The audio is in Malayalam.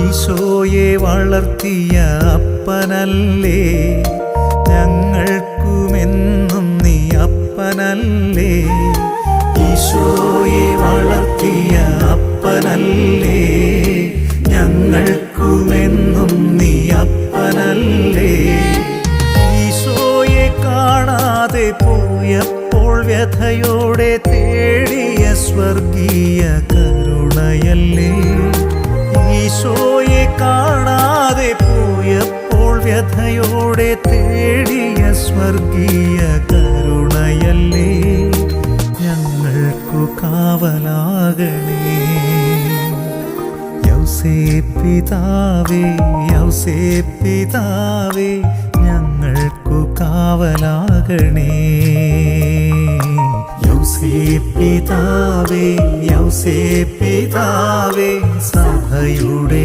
ഈശോയെ വളർത്തിയ അപ്പനല്ലേ, ഞങ്ങൾക്കുമെന്നും നീ അപ്പനല്ലേ. ഈശോയെ വളർത്തിയ അപ്പനല്ലേ, ഞങ്ങൾക്കുമെന്നും നീ അപ്പനല്ലേ. ഈശോയെ കാണാതെ പോയപ്പോൾ വ്യഥയോടെ തേടിയ സ്വർഗീയ കരുണയല്ലേ. ഈശോയെ കാണാതെ പോയപ്പോൾ വ്യഥയോടെ തേടിയ സ്വർഗീയ കരുണയല്ലേ. ഞങ്ങൾക്കു കാവലാകണേ. യൗസേപ്പിതാവേ, യൗസേപ്പിതാവേ, ഞങ്ങൾക്കു കാവലാകണേ. യൗസേപ്പിതാവേ, യൗസേപ്പിതാവേ, സഭയുടെ